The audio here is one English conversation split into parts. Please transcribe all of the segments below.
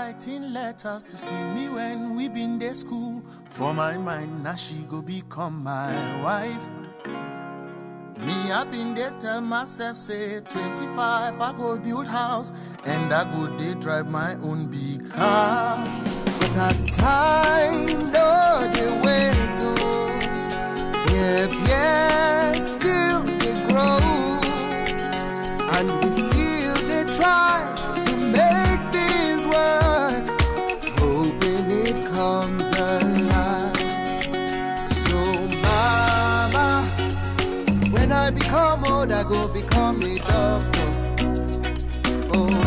writing letters to see me when we been to school. For my mind, now she go become my wife. Me, I been there tell myself, say 25, I go build house, and I go they drive my own big car. But as time, no, they wait, oh, yeah, still they grow, and we still they try to make things work, hoping it comes alive. So mama, when I become old, I go become a doctor. Oh.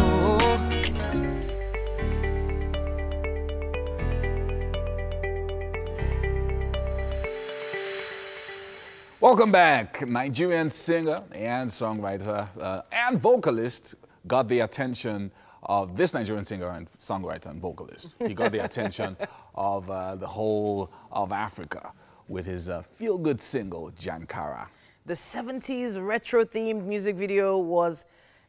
Welcome back. Nigerian singer and songwriter and vocalist got the attention of this Nigerian singer and songwriter and vocalist. He got the attention of the whole of Africa with his feel-good single, Jankara. The 70s retro-themed music video was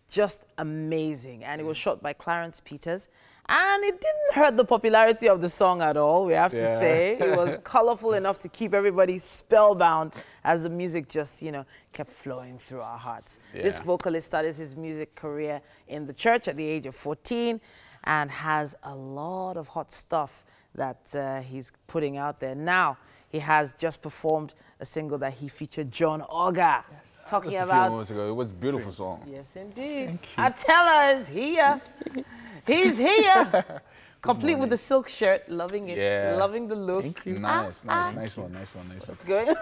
just amazing, and it was shot by Clarence Peters. And it didn't hurt the popularity of the song at all, we have to say. It was colorful enough to keep everybody spellbound as the music just, you know, kept flowing through our hearts. This vocalist started his music career in the church at the age of 14 and has a lot of hot stuff that he's putting out there. Now, he has just performed a single that he featured John Oga. Yes. Talking about... a few moments ago. It was a beautiful song. Yes, indeed. Atela is here. He's here. Complete with the silk shirt. Loving it. Yeah. Loving the look. Thank you. Nice one. It's good.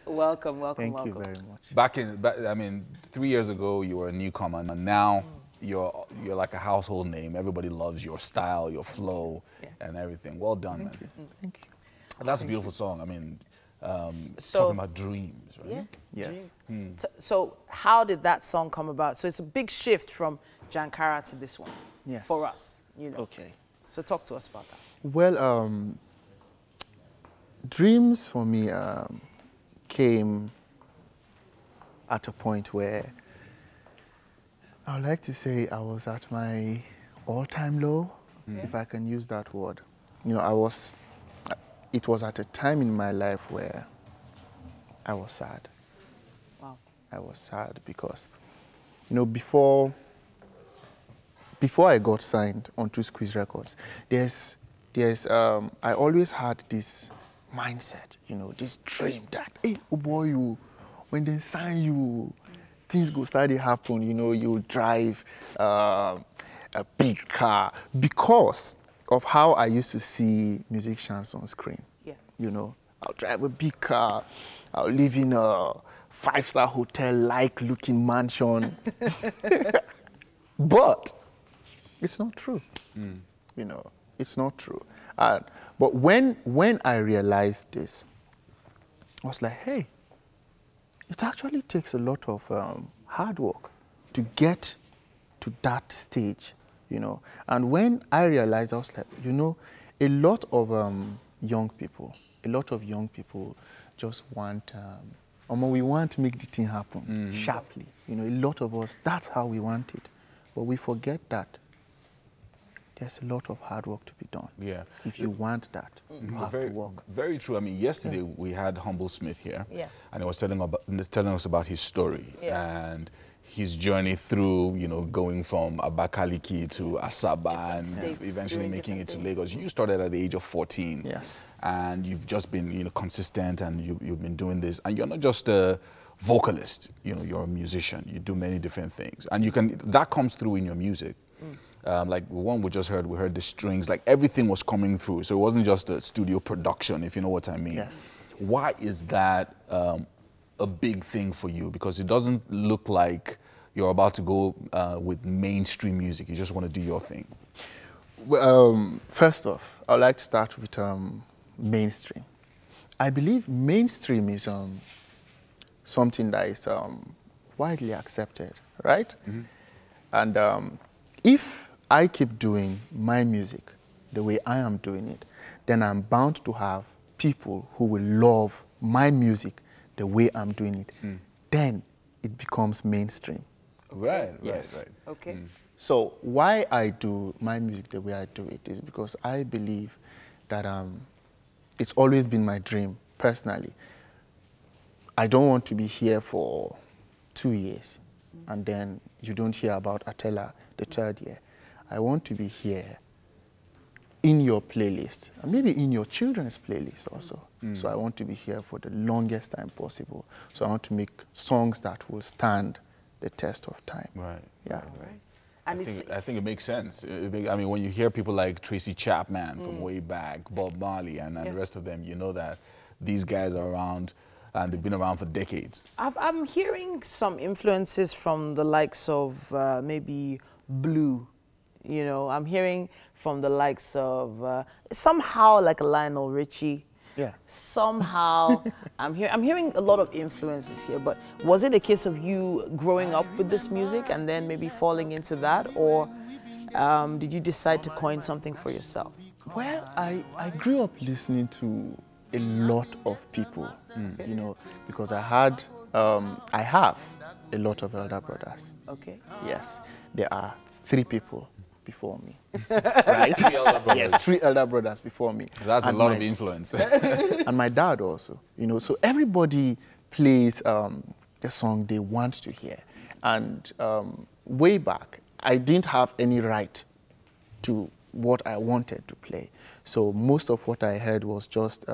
Welcome. Thank you very much. I mean, 3 years ago, you were a newcomer, and now you're like a household name. Everybody loves your style, your flow, and everything. Well done, man. Thank you. And that's a beautiful song. I mean, talking about dreams, right? Yeah. Yes. So how did that song come about? So it's a big shift from Jankara to this one for us, you know. Okay. So talk to us about that. Well, dreams for me came at a point where I would like to say I was at my all-time low, if I can use that word. You know, it was at a time in my life where I was sad. Wow. I was sad because, you know, before I got signed onto Squeeze Records, I always had this mindset, you know, this dream that, hey, oh boy, when they sign you, things go start to happen, you know, you drive a big car, because of how I used to see musicians on screen. Yeah. You know, I'll drive a big car, I'll live in a 5-star hotel-like looking mansion. But it's not true. You know, it's not true. But when I realized this, I was like, hey, it actually takes a lot of hard work to get to that stage, you know. And when I realized, I was like, you know, a lot of young people just want, we want to make the thing happen sharply. You know, a lot of us, that's how we want it. But we forget that there's a lot of hard work to be done. Yeah. If you want that, you have to work. Very true. I mean, yesterday we had Humble Smith here, and he was telling us about his story and his journey through, you know, going from Abakaliki to Asaba and eventually making it to Lagos. You started at the age of 14. Yes. And you've just been, you know, consistent, and you've been doing this. And you're not just a vocalist, you know, you're a musician. You do many different things. And that comes through in your music. Like the one we just heard, we heard the strings, like everything was coming through. So it wasn't just a studio production, if you know what I mean. Yes. Why is that a big thing for you? Because it doesn't look like you're about to go with mainstream music. You just want to do your thing. Well, first off, I'd like to start with mainstream. I believe mainstream is something that is widely accepted, right? And if I keep doing my music the way I am doing it, then I'm bound to have people who will love my music the way I'm doing it. Then it becomes mainstream. Right, yes. right. Okay. So why I do my music the way I do it is because I believe that it's always been my dream, personally. I don't want to be here for 2 years and then you don't hear about Atela the 3rd year. I want to be here in your playlist, and maybe in your children's playlist also. So I want to be here for the longest time possible. So I want to make songs that will stand the test of time. Right. Yeah. Right. And I think it makes sense. I mean, when you hear people like Tracy Chapman from way back, Bob Marley, and the rest of them, you know that these guys are around, and they've been around for decades. I'm hearing some influences from the likes of maybe Blue. You know, I'm hearing from the likes of somehow like a Lionel Richie. Yeah. Somehow, I'm hearing a lot of influences here. But was it a case of you growing up with this music and then maybe falling into that, or did you decide to coin something for yourself? Well, I grew up listening to a lot of people, you know, because I have a lot of elder brothers. Okay. Yes, there are 3 people before me. Right? 3 elder brothers. Yes, 3 elder brothers before me. That's and a lot of influence. And my dad also, you know, so everybody plays the song they want to hear. And way back, I didn't have any right to what I wanted to play. So most of what I heard was just,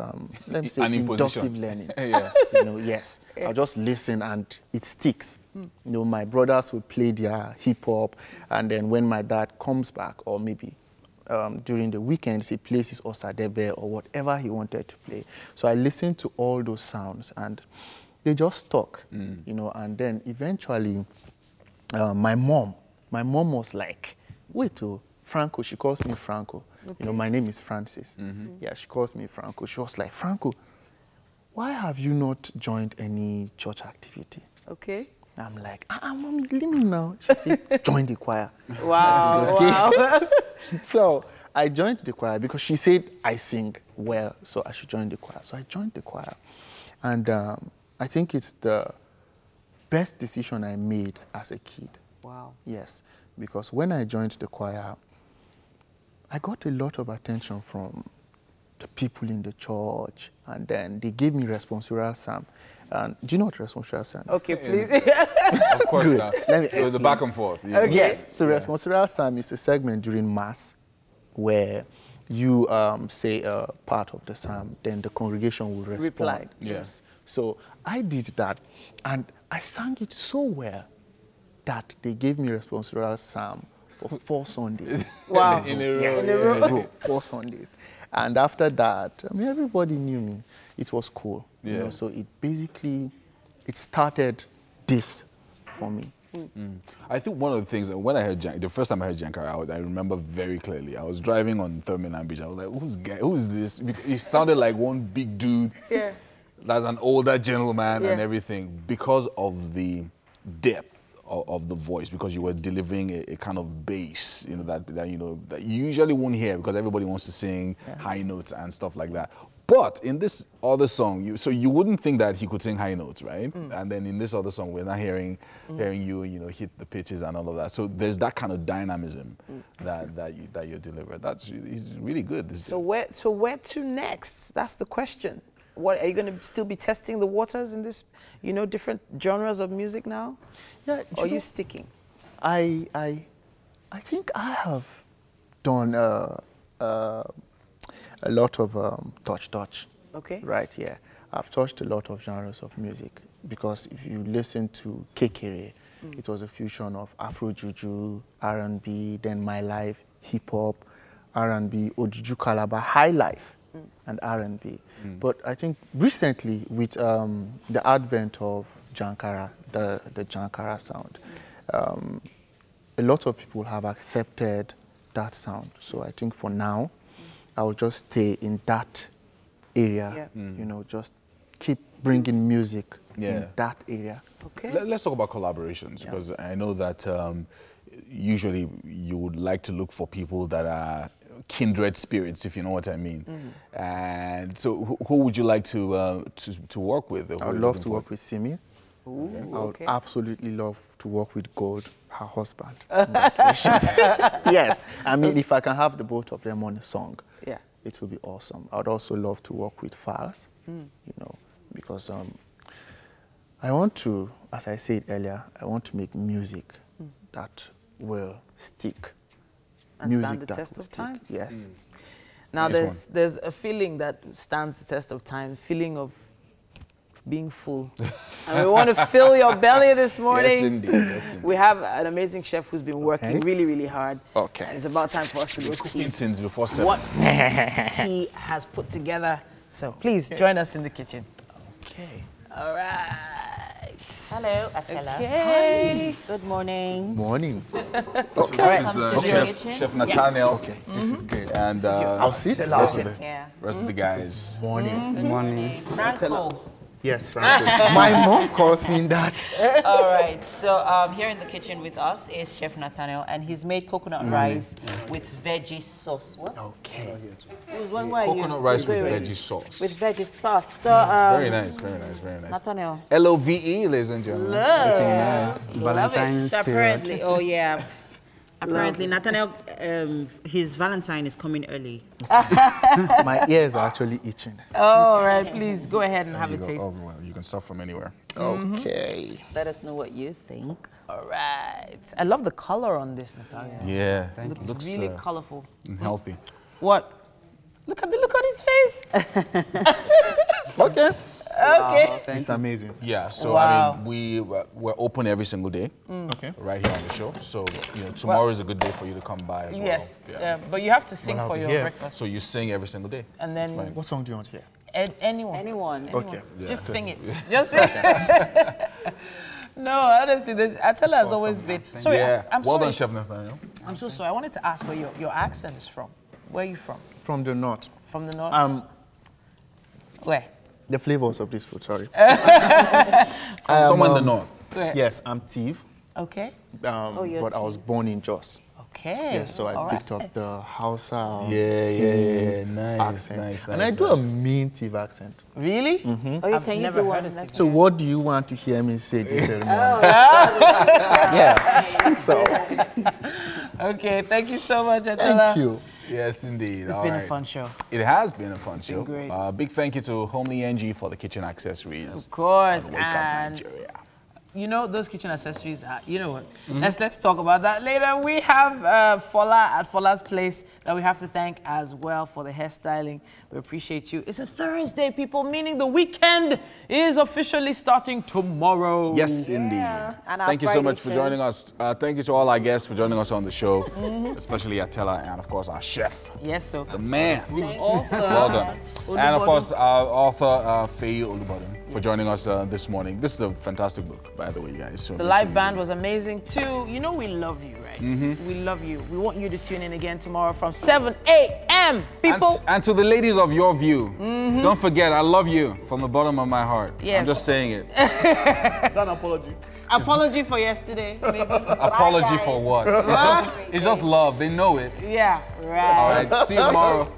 let me say, inductive learning. Yeah. You know, yes. I'll just listen and it sticks. You know, my brothers would play their hip hop, and then when my dad comes back, or maybe during the weekends, he plays his Osadebe or whatever he wanted to play. So I listened to all those sounds and they just stuck, you know, and then eventually my mom was like, wait, Franco, she calls me Franco. Okay. You know, my name is Francis. Yeah, she calls me Franco. She was like, Franco, why have you not joined any church activity? Okay. I'm like, mommy, leave me now. She said, join the choir. Wow, I said, okay. wow. So I joined the choir because she said I sing well, so I should join the choir. So I joined the choir. And I think it's the best decision I made as a kid. Wow. Yes, because when I joined the choir, I got a lot of attention from the people in the church, and then they gave me responsorial psalm. And do you know what responsorial psalm is? Okay, please. Of course. Let me it was the back and forth. You know? Okay. Yes, so responsorial psalm is a segment during Mass where you say a part of the psalm, then the congregation will respond. Reply. Yes. So I did that, and I sang it so well that they gave me responsorial psalm for 4 Sundays. Wow. In a row. Yes, In a row. in a row, 4 Sundays. And after that, I mean, everybody knew me. It was cool. You know, so it basically, it started this for me. I think one of the things, when I heard the first time I heard Jankara, I remember very clearly. I was driving on Thurman Beach. I was like, who's this? Because he sounded like one big dude. Yeah. That's an older gentleman and Yeah. everything, because of the depth of the voice, because you were delivering a kind of bass, you know, that you usually won't hear, because everybody wants to sing high notes and stuff like that. But in this other song, so you wouldn't think that he could sing high notes, right? And then in this other song, we're not hearing you, you know, hit the pitches and all of that. So there's that kind of dynamism that you deliver. He's really good. So where to next? That's the question. What are you going to still be testing the waters in this, you know, different genres of music now? Yeah. Or are you sticking? I think I have done a lot of touch. Okay. Right here. I've touched a lot of genres of music, because if you listen to Kekere, it was a fusion of Afro Juju, R&B, then My Life, hip hop, R&B, Ojuju Calabar, High Life, and R&B. But I think recently, with the advent of Jankara, the Jankara sound, a lot of people have accepted that sound. So I think for now, I'll just stay in that area, you know, just keep bringing music in that area. Okay. Let's talk about collaborations, because I know that usually you would like to look for people that are kindred spirits, if you know what I mean. And so who would you like to work with? I would love to work with Simi. Ooh, I would okay. absolutely love to work with God, her husband. Yes. I mean, if I can have the both of them on a song, Yeah. it would be awesome. I would also love to work with Fals, you know, because I want to, as I said earlier, I want to make music that will stick. And stand the test will of time. Yes. Now, Nice there's a feeling that stands the test of time, feeling of being full. And we want to fill your belly this morning. Yes, indeed. Yes, indeed. We have an amazing chef who's been working really, really hard. Okay. And it's about time for us to go see Cooking since before 7. what he has put together. So please join us in the kitchen. Okay. All right. Hello, Atela. Okay. Good morning. Morning. So this is Chef Nathaniel. Okay, this is good. And I'll sit. rest of Yeah. the guys. Morning. Franco. Yes, Francis. My mom calls me that. All right. So here in the kitchen with us is Chef Nathaniel, and he's made coconut rice with veggie sauce. What? Okay. Coconut rice with veggie sauce. With veggie sauce. So Very nice, very nice, very nice. Nathaniel. LOVE, ladies and gentlemen. So apparently, oh yeah. Apparently, Nathaniel, his Valentine is coming early. My ears are actually itching. All right, please go ahead and have You a go taste. everywhere. You can start from anywhere. Okay. Let us know what you think. All right. I love the color on this, Natalia. Yeah, It looks looks really colorful. healthy. What? Look at the look on his face. Okay. Okay. It's amazing. Yeah, so Wow. I mean, we're open every single day, Okay. right here on the show. So tomorrow is a good day for you to come by as well. Yes. Yeah. But you have to sing Well, I'll for be your here. breakfast. So you sing every single day. And then What song do you want to hear? anyone. Anyone. Okay. Just sing it. Just No, honestly, Atela has always been. Sorry, Yeah. I'm Well sorry. done, Chef Nathaniel. I'm so sorry. I wanted to ask where your accent is from. Where are you from? From the north. From the north? The Where? flavors of this food, sorry. Somewhere in the north. Where? Yes, I'm Steve, Okay. you're but I was born in Jos. Okay. Yes, so I All picked right. up the Hausa Yeah. Tiv Nice, accent. nice, And I nice, do nice. a mean Tiv accent. Really? Oh, you I've can you never do heard one? it. Let's So hear. what do you want to hear me say this ceremony? Yeah. So Okay. Thank you so much, Atela. thank you. Yes, indeed. It's All been a right. fun show. It has been a fun show. been great. Big thank you to Homely NG for the kitchen accessories. Of course. on Wake Up And Nigeria. you know, those kitchen accessories are, you know what? Let's talk about that later. We have Fola at Fola's Place that we have to thank as well for the hairstyling. We appreciate you. It's a Thursday, people, meaning the weekend is officially starting tomorrow. Yes, indeed. And our Thank you so Friday much for shows. joining us. Thank you to all our guests for joining us on the show, especially Atela and, of course, our chef, Yes, so. the man. Author. Well done. And, of Olubodun. course, our author, Feyi Olubodun, for joining us this morning. This is a fantastic book, by the way, guys. So The live band was amazing too. You know we love you, right? We love you. We want you to tune in again tomorrow from 7 a.m. People. And to the ladies of your view, don't forget, I love you from the bottom of my heart. Yes. I'm just saying it. Apology for yesterday, maybe. Apology for what? It's just love. They know it. Yeah, right. All right. See you tomorrow.